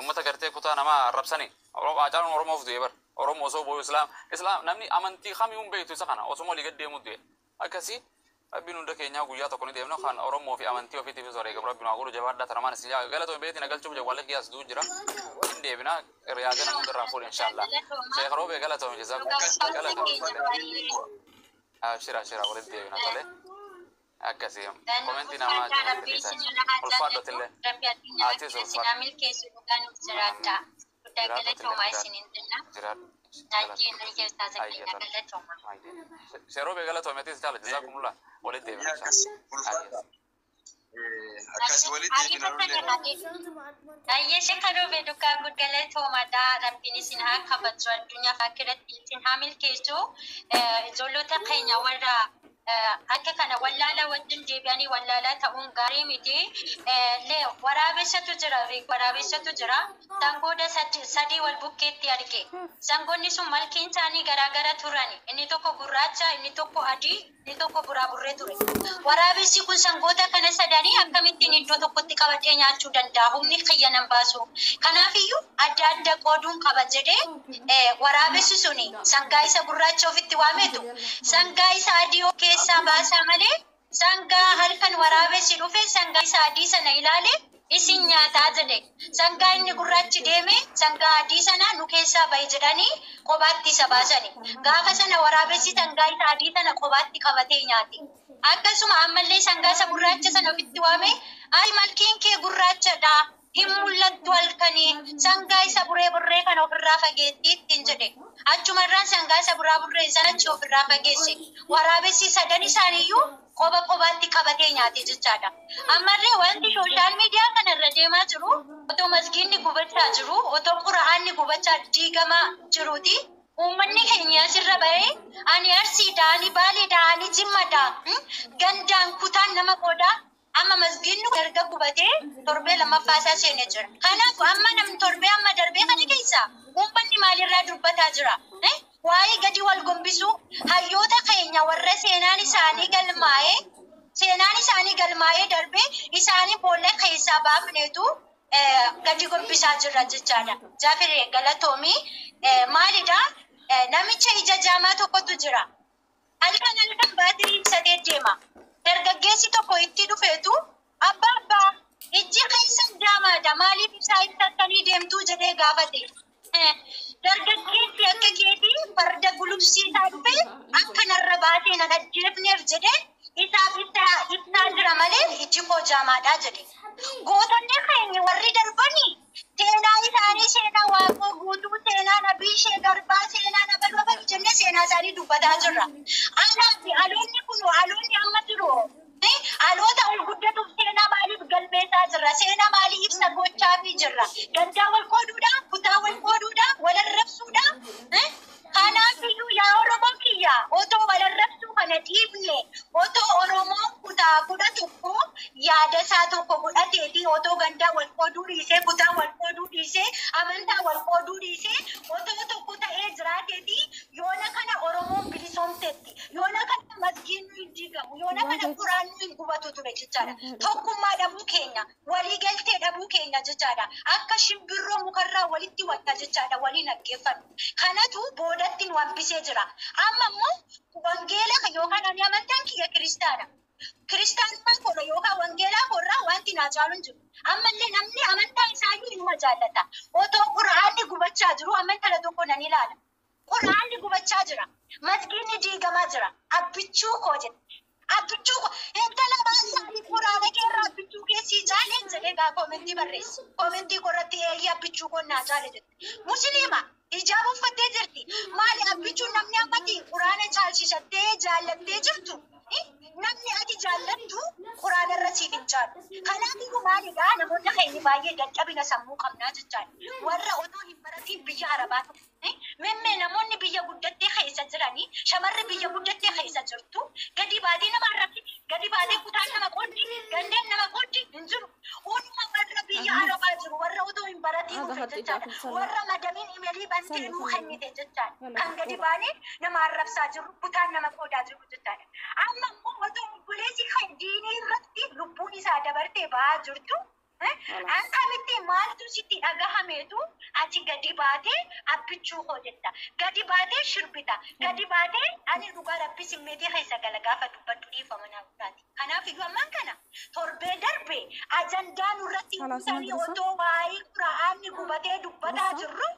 ummata gartee kutaa nama arrabsanii ajaan oromoof du'e bar oromoo osoo boo'u islaam namni amantii kamiin beektu isa kana osoo walii gad deemuu du'e akkasii rabbiin hunda keenyaa guyyaa tokko ni deemna kan oromoo fi amantii ofiitiif osoo wareegamu rabbiin waa godhu jabaadhaa tanamaan isin galatoo beetii nagalchuuf jawwaalee kiyyaas duu jira hin deebina riyaagana hundarraa fuudhe inshaallaa sheekh roobee galatoo jezaa galatoo shira walitti deebina tolee akkasii komentii namaa ulfaadhotillee aatis ulfaadho شروبي قالت ومتيز قالت جزاكم الله ولد ديبنا أكاس ولد ديبنا أيه شكروبي دوكا قد قالت وما دا ربيني سنها كبتر الدنيا فاكرت سنها ملكيسو زولو تقينا ورا akka kana wallaala wajjin deebi'anii wallaalaa ta'uun gaarii miti lee waraabessatu jira sangoota sadii wal bukkeetti arge sangoonni sun malkiin isaanii garaagara turani inni tokko gurraacha inni tokko adii inni tokko buraaburree ture waraabessi kun sangoota kana sadanii akkamittiin iddoo tokkotti qabatee nyaachuu danda'a humni xiyyanan baasu kanaafiyyuu adda adda qooduun qaba jedhee waraabessi suni sangaa isa gurraacha ofitti waametu sangaa isa adii keessa baasa malee sangaa halkan waraabessi dhufe sangaa isa adii sana ilaale isin nyaataa jedhe sangaa inni gurraachi deeme sangaa adii sana nu keessaa bahi jedhanii qobaatti isa baasani gaafa sana waraabessi sangaa isa adii sana qobaatti qabatee nyaate akkasuma ammallee sangaa isa gurraacha sana ofitti waame ay malkiin kee gurraachadha hin mul'attu halkanii sangaa isa buree kana ofirraa fageetti ittiin jedhe achumarraan sangaa isa buree sana achi ofirraa fageesse waraabessi sadan isaaniiyyuu qobaatti qabatee nyaate jechaadha ammallee wanti sooshaal miidiyaa kanarra deemaa jiru otoo masgiinni gubachaa jiru otoo quraanni gubachaa diigamaa jiruuti ummanni keenya asirra bahee ani arsiidha ani baaleedha ani jimmadha gandaan kutaan nama qoodaa amma masgiinni erga gubatee torbee lammaffaa isaa seenee jira kanaaf amma namni torbee amma darbee kana keessa ummanni maalirraa dubbataa jira waa'ee gadi wal gombisu hayyoota keenya warra seenaan isaanii galmaa'ee darbee isaanii boolla keessaa baafneetu gadi gombisaa jirra jechaadha jaafiree galatoomii maalidha namicha ija jaamaa tokkotu jira halkan baatirii ibsatee deema dargaggeessi tokko itti dhufeetu abbaa ijji keessan jaamaadha maaliif ibsaa ibsattanii deemtuu jedhee gaafate dargaggeessi akka keetii farda gulubsiisaa dhufe akka narra baatee na ajjeefneef jedhee isaaf ibsaa jira malee ijji koo jaamaadha jedhe gootonni keenya warri darbanii seenaa isaanii seenaa waaqoo guutuu seenaa nabii ishee garbaa seenaa nabalbaba jennee seenaa isaanii dubbataa jirra anaati aloonni kun aloonni amma jiru aloota ol guddatuuf seenaa maaliif galmeessaa jirra seenaa maalii ibsa gochaafii jirra gandaa wal qooduudha kutaa wal qoodudha wal arrabsuudha kanaafiyyuu yaa oromoo kiyya otoo wal arrabsuu kana dhiifne otoo oromoo kutaa kudha tokko yaada isaa tokko godhateeti otoo gandaa wal qooduu dhiisee kutaa wal qooduu dhiisee amantaa wal qooduu dhiisee otoo tokko ta'ee jiraateeti yoona kana oromoon bilisoomteetti yoona kana masgiinnu hin diigamu yoona kana quraannu hin gubatu ture jechaadha tokkummaa dhabuu keenya walii galtee dhabuu keenya jechaadha akka shimbirroo mukarraa walitti wanta jechaadha waliin dhaggeeffannu kanatu boodatti nu hambisee jira amma immoo wangeela yookaan ani amantaan kiyya kiristaanummaa kola yookaan wangeelaa korraa wanti naa caaluun jiru ammallee namni amantaa isaayyuu inuma jaallata otoo quraanni gubachaa jiru amantala tokko nan ilaala quraanni gubachaa jira masgiinni diigamaa jira abbichuu koo jedhe abbichuu koo intala baasaatii quraana keerraa abbichuu keessii jaaleen jedhee gaa koomentii barreessi koomentii korratti eeyyii abbichuu koo naa jaale jedhe musliima ijaaba uffattee jirti maali abbichuun namni ammatti quraana caalchisattee jaallattee jirtu namni ati jaallattu quraana irra siif hin jaallu kanaafuu maalidha namoota keenya baay'ee dadhabina sammuu qabnaa jechaadha warra otoo hin baratiin biyya arabaa memme namoonni biyya guddattee keessa jiranii shamarri biyya guddattee keessa jirtu gadi baatee nama arrabsi gadi baatee kutaan nama qooddi gandeen nama qooddi hin jiru hunuma warra biyya arabaa jiru warra otoo hin baratiin dhufe jechaadha warra madamiin imeelii bantee nuu kennite jechaadha kan gadi baanee nama arrabsaa jiru kutaan nama qoodaa jiru jechaadha amma immoo otoo obboleessi kan diinii irratti lubbuun isaa dabartee ba'aa jirtu أنت متى مالتو ستي أجاهمتو أتي قديباتي أبتشو خودتا قديباتي شربتا قديباتي أنا دوغا ربي سميتي خيسا قلقافة دبتولي فمنا أولادي أنا في يومان كنا تربي دربي أجندان ورتي وطاني أوتو واي قرآني قبتي دبتا جرو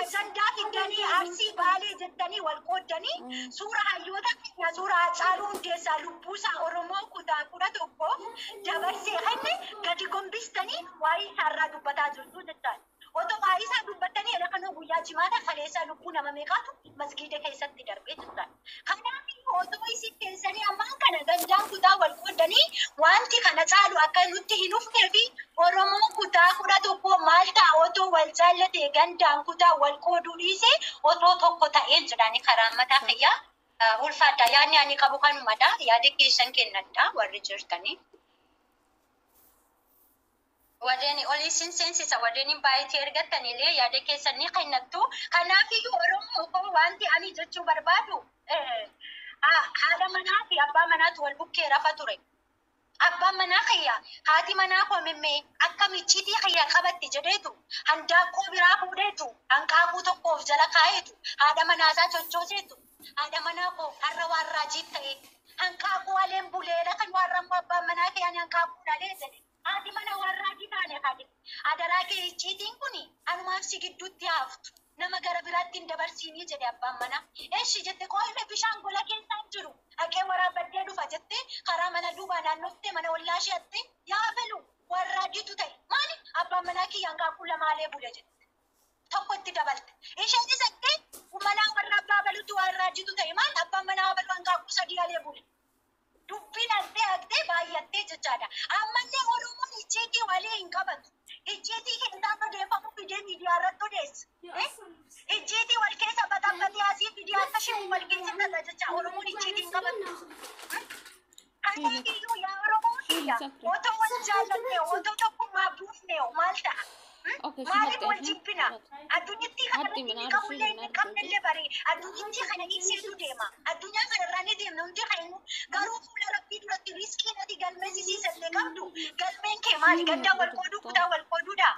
أجندا فدني أرسي بالي جدني والقودني سورة هيوتا كنا سورة أتسالون ديسا لبوسا أورمو كتا كورا توقف dabarsee hanne gadi gombistanii waa'ee isaarraa dubbataa jirtu jettaan. Otoo waa'ee isaa dubbattanii ala kanoo guyyaa jimaata kaleessaa lubbuu nama meeqaatu masgiida keessatti darbee jettaan. Kanaaf otoo isin teessanii ammaan kana gandaan kutaa wal qoodanii wanti kana caalu akka nutti hin ufnee fi Oromoon kutaa kudha tokko maal ta'a otoo wal jaallatee gandaan kutaa wal qooduu dhiisee otoo tokko ta'een jedhanii karaa mataa fayyaa ulfaadha. Yaadni ani qabu kanumadha. Yaada keessan kennadha warri jirtanii. Wadeni oli sinsensisa wadeni baay'ee ergataniillee yaada keessan ni kennattu. Kanaafiyyuu Oromoo koo wanti ani jechuu barbaadu haadha manaa fi abbaa manaatu wal bukkee rafa ture. Abbaan manaa kiyya haati manaa koo mimmee akka michiitii kiyya qabatti jedheetu handaaqqoo biraa fuudheetu hanqaaquu tokkoof jala kaa'eetu haadha manaasaa chochooseetu haadha manaa koo har'a waan raajiif ta'e hanqaaquu aleen buleedha kan warrammoo abbaan manaa kiyya hanqaaquu dhalee jedhe. Ati mana warraa gitaane kadi. Adaraa kee icciitiin kuni anumaaf si gidduutti haaftu. Nama gara biraatti hin dabarsiinii jedhe abbaan mana. Eeshi jette qo'inne bishaan gola keessaan jiru. Haqee waraabbadee dhufa jette karaa mana duubaa naannoftee mana ollaa isheetti yaafelu warraa gitu ta'e. Maali abbaan manaa kiyyaan kaakuu lamaalee bule jette. Tokko itti dabalte. Isheen isattee mana warraa abbaa balutti warraa gitu ta'e maal abbaan manaa baluun kaakuu sadii alee bule. Dubbiin addee baay'attee jechaadha. Ammallee Oromoon icciitii walii hin qabatu. Icciitii keessaan odeeffamu fidee miidiyaa irratti odeessa. Icciitii wal keessa baxabbatee asii fidee akka shimu wal keessa tasa jecha Oromoon icciitii hin qabatu. Kanaafiyyuu yaa Oromoo kiyya otoo wal jaallatee otoo tokkummaa buufnee maal ta'a? Maaliif wal jibbina? Addunyatti kana inni qabullee inni qabnellee barii addunyatti kana dhiiseetu deema. Addunyaa kanarraa ni deemna hundi keenya garuu fuula rabbii duratti riskii nati galmeessisiisallee qabdu galmeen kee maali gaddaa wal qooduu kutaa wal qooduudha.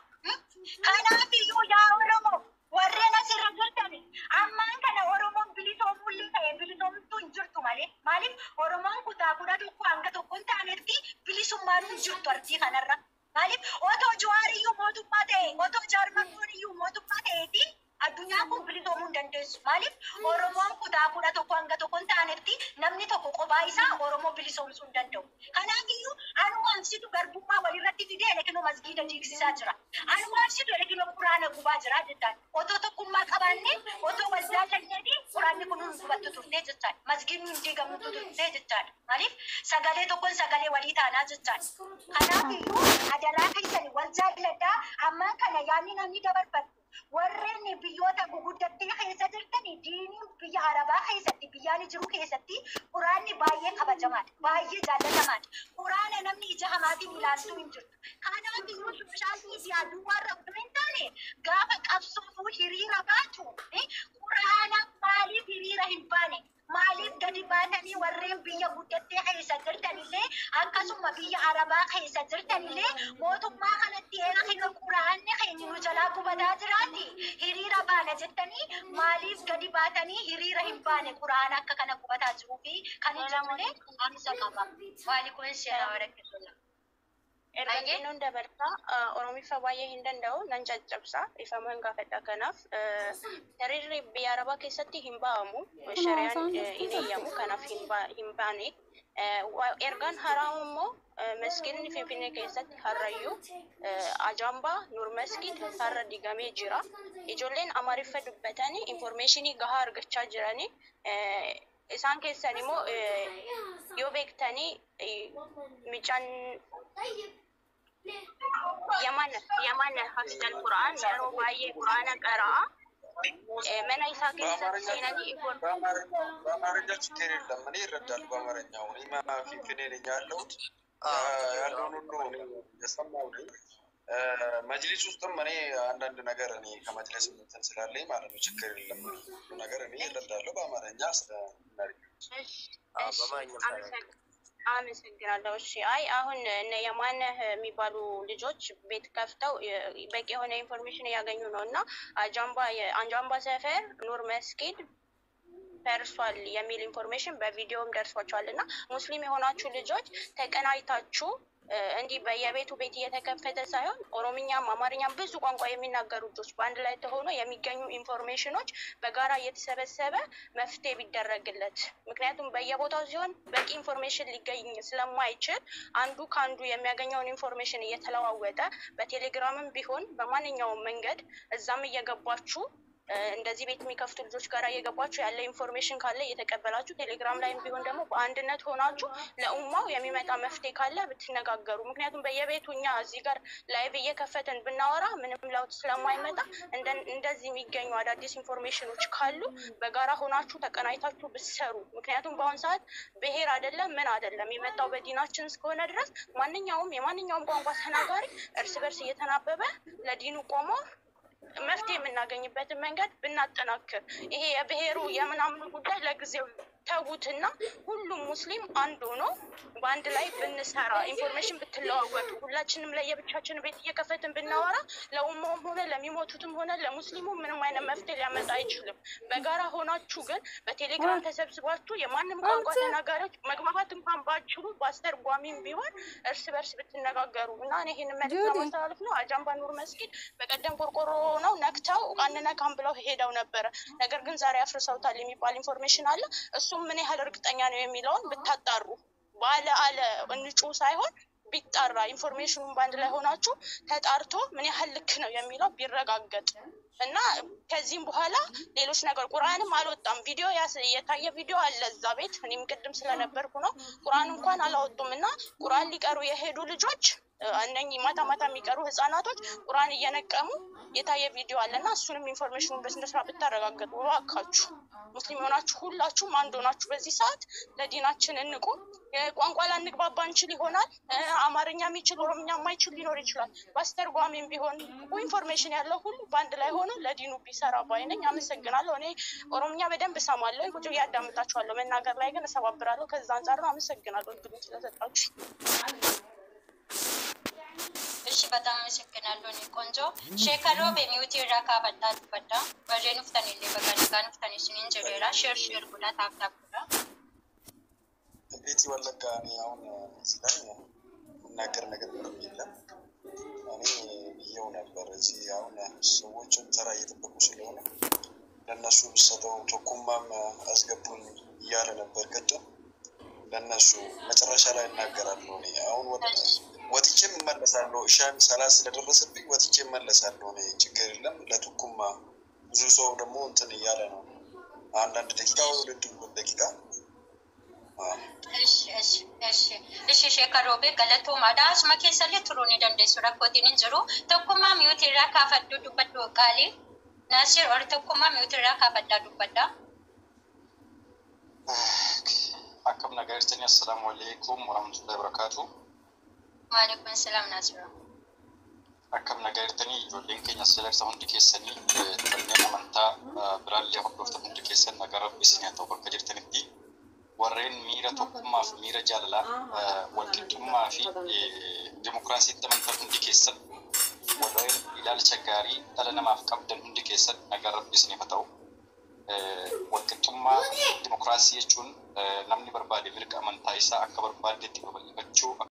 Kanaafiyyuu yaa Oromoo warreen asirra jirtani ammaan kana Oromoon bilisoomullee ta'e bilisoomtuu hin jirtu malee maaliif Oromoon kutaa kudha tokko hanga tokko hin taanetti bilisummaan hin jirtu ardii kanarra. Maaliif otoo Jawaariyyuu mootummaa ta'e otoo Jaarmannooniyyuu mootummaa ta'eeti addunyaa kun bilisoomuu hin dandeessu. Maaliif Oromoon kutaa kudha tokko hanga tokko hin taanetti namni tokko kophaa isaa Oromoo bilisoomsuu hin danda'u. Kanaafiyyuu anuma ansitu garbummaa walirratti fidee elekinoo masgiida jiigsisaa jira. Anuma ansitu elekinoo quraana gubaa jira jettaan. Otoo tokkummaa qabaannee otoo wal jaallanneeti quraanni kun hin gubattu turtee jechaadha. Masgiidni hin diigamtu turtee jechaadha. Maaliif sagalee tokkoon sagalee walii taanaa jechaadha. Kanaafiyyuu adaraa keessan wal jaalladhaa ammaan kana yaadni namni dabarfatu. Warreen biyyoota guguddattee keessa jirtanii diinii biyya Arabaa keessatti biyyaan jiru keessatti quraanni baay'ee kabajamaadha. Baay'ee jaallatamaadha. Quraana namni ija hamaatiin ilaaltuu hin jirtu. Kanaafiyyuu sooshaal miidiyaa duwwaarra osoo hin taane gaafa qabsoofu hiriira baatu quraana maaliif hiriira hin baane? Maaliif gadi baatanii warreen biyya guddattee keessa jirtanillee akkasuma biyya Arabaa keessa jirtanillee mootummaa kanatti eera hin quraanni keenya nu jalaa gubataa jiraati. Hiriira baana jettanii maaliif gadi baatanii hiriira hin baane quraana akka kana gubataa jiruu fi kan hin jirre amsa qaba. Waali kun seera warakkisuudha. Erga nun dabarta Oromiffa baay'ee hin danda'u nan caccabsa ifaman gaafadha kanaaf hiriirri biyya Arabaa keessatti hin ba'amu shari'aan hin eeyyamu kanaaf hin baane ergaan haraa immoo masgiidni Finfinnee keessatti harrayyuu Ajaambaa Nur Masgiid har'a digamee jira. Ijoolleen Amaariffa dubbatanii informationii gahaa argachaa jiranii isaan keessan immoo yoo beektanii micaan Yaman hafidal Qur'aan yeroo baay'ee Qur'aana qaraa mana isaa keessatti seenanii በአማርኛ ችግር የለም። እኔ እረዳለሁ በአማርኛው እኔማ ፊንፊኔ ነኝ ያለሁት ያለውን ሁሉ የሰማሁ ነኝ። መጅሊስ ውስጥም እኔ አንዳንድ ነገር እኔ ከመጅሊስ እንትን ስላለኝ ማለት ነው ችግር የለም ነገር እኔ እረዳለሁ በአማርኛ ስለማርኛ አመሰግናለሁ። እሺ አይ አሁን እነ የማነህ የሚባሉ ልጆች ቤት ከፍተው በቂ የሆነ ኢንፎርሜሽን እያገኙ ነው እና አንጃምባ ሰፈር ኑር መስጊድ ፈርሷል የሚል ኢንፎርሜሽን በቪዲዮም ደርሷቸዋል እና ሙስሊም የሆናችሁ ልጆች ተቀናይታችሁ እንዲህ በየቤቱ ቤት እየተከፈተ ሳይሆን ኦሮምኛም አማርኛም ብዙ ቋንቋ የሚናገሩ ልጆች በአንድ ላይ ተሆኖ የሚገኙ ኢንፎርሜሽኖች በጋራ እየተሰበሰበ መፍትሄ ቢደረግለት። ምክንያቱም በየቦታው ሲሆን በቂ ኢንፎርሜሽን ሊገኝ ስለማይችል አንዱ ከአንዱ የሚያገኘውን ኢንፎርሜሽን እየተለዋወጠ በቴሌግራምም ቢሆን በማንኛውም መንገድ እዛም እየገባችሁ እንደዚህ ቤት የሚከፍቱ ልጆች ጋር እየገባችሁ ያለ ኢንፎርሜሽን ካለ እየተቀበላችሁ ቴሌግራም ላይም ቢሆን ደግሞ በአንድነት ሆናችሁ ለኡማው የሚመጣ መፍትሄ ካለ ብትነጋገሩ። ምክንያቱም በየቤቱ እኛ እዚህ ጋር ላይቭ እየከፈትን ብናወራ ምንም ለውጥ ስለማይመጣ እንደዚህ የሚገኙ አዳዲስ ኢንፎርሜሽኖች ካሉ በጋራ ሆናችሁ ተቀናይታችሁ ብትሰሩ። ምክንያቱም በአሁን ሰዓት ብሔር አይደለም ምን አይደለም የመጣው በዲናችን እስከሆነ ድረስ የማንኛውም ቋንቋ ተናጋሪ እርስ በርስ እየተናበበ ለዲኑ ቆሞ መፍትሄ የምናገኝበትን መንገድ ብናጠናክር። ይሄ የብሔሩ የምናምኑ ጉዳይ ለጊዜው ተውትና ሁሉም ሙስሊም አንድ ሆኖ በአንድ ላይ ብንሰራ ኢንፎርሜሽን ብትለዋወጡ ሁላችንም ለየብቻችን ቤት እየከፈትን ብናወራ ለኡማውም ሆነ ለሚሞቱትም ሆነ ለሙስሊሙ ምንም አይነት መፍትሄ ሊያመጣ አይችልም። በጋራ ሆናችሁ ግን በቴሌግራም ተሰብስባችሁ የማንም ቋንቋ ተናጋሪዎች መግባባት እንኳን ባችሉ በአስተርጓሚም ቢሆን እርስ በርስ ብትነጋገሩ እና እኔ ይሄንን መልዕክት ለማስተላለፍ ነው። አጃምባ ኑር መስጊድ በቀደም ቆርቆሮ ነው ነክተው አንነካም ብለው ሄደው ነበር። ነገር ግን ዛሬ አፍርሰውታል የሚባል ኢንፎርሜሽን አለ። እሱ ምን ያህል እርግጠኛ ነው የሚለውን ብታጣሩ ባለ እንጩ ሳይሆን ቢጣራ ኢንፎርሜሽኑን ባንድ ላይ ሆናችሁ ተጣርቶ ምን ያህል ልክ ነው የሚለው ቢረጋገጥ እና ከዚህም በኋላ ሌሎች ነገር ቁርአንም አልወጣም ቪዲዮ የታየ ቪዲዮ አለ እዛ ቤት እኔም ቅድም ስለነበርኩ ነው ቁርአን እንኳን አላወጡምና ቁርአን ሊቀሩ የሄዱ ልጆች እነኚህ ማታ የሚቀሩ ህፃናቶች ቁርአን እየነቀሙ የታየ ቪዲዮ አለና እሱንም ኢንፎርሜሽኑን በስነ ስርዓት ብታረጋግጡ እባካችሁ። ሙስሊም ሆናችሁ ሁላችሁም አንድ ሆናችሁ በዚህ ሰዓት ለዲናችን እንቁ። ቋንቋ ላንግባባ እንችል ይሆናል አማርኛ የሚችል ኦሮምኛ የማይችል ሊኖር ይችላል። በአስተርጓሚም ቢሆን ኢንፎርሜሽን ያለው ሁሉ በአንድ ላይ ሆኖ ለዲኑ ቢሰራ ባይ ነኝ። አመሰግናለሁ። እኔ ኦሮምኛ በደንብ እሰማለሁ ቁጭ ብዬ አዳምጣችኋለሁ። መናገር ላይ ግን እሰባብራለሁ። ከዛ አንፃር ነው። አመሰግናለሁ እድሉን ስለሰጣችሁ። እሺ በጣም አመሰግናለሁ። እኔ ቆንጆ ሼከሮ በሚውት ይራካ በጣ በሬኑፍ ተንሌ በጋን ተንሽን እንጀራ ሼር ጉዳ ታብታብ ጉዳ ቤት ይወለጋ ያውን ስላይ መናገር ነገር ምንም የለም። እኔ ይየው ነበር እዚህ አሁን ሰዎችን ተራ እየጠበቁ ስለሆነ ለነሱ ብሰጠው ተኩማም አስገቡኝ እያለ ነበር ቅድም ለነሱ መጨረሻ ላይ እናገራለሁ። እኔ አሁን ወጥቼ መመለሳለሁ። ሻም 30 ስለደረሰብኝ ወጥቼ መመለሳለሁ። እኔ ችግር የለም። ለቱኩማ ብዙ ሰው ደግሞ እንትን እያለ ነው። አንዳንድ ደቂቃ ወይ 2 ደቂቃ እሺ ሼከሮቤ ገለቶ ማዳስ ማከሰለ ትሮኒ ደንደሱ ረኮቲን እንጀሩ ተኩማ ሚውቲራ ካፈዱ ዱበዶ ቃሊ ናሲር ኦር ተኩማ ሚውቲራ ካፈዳ ዱበዳ አከም ነገር እስተኛ ሰላም አለይኩም ወራህመቱላሂ ወበረካቱ ወአለይኩም ሰላም ናሲር አከም ነገር እስተኒ ጆሌን ከኛ ሰለክሳ ሁንዲ ከሰኒ ተበነ መንታ ብራል ያወቅኩት ሁንዲ ከሰን ነገር ቢስኛ ተወከ ከጅርተንቲ ወሬን ሚራ ተኩማ ሚራ ጃለላ ወልቂጡማ ፊ ዲሞክራሲ ተመንተፍ ሁንዲ ከሰን ወሬን ኢላል ቸጋሪ ተለና ማፍቀብደን ሁንዲ ከሰን ነገር ቢስኛ ፈታው ወልቂጡማ ዲሞክራሲ የቹን namni barbaade mirga amantaa isaa akka barbaadetti babal'ifachuu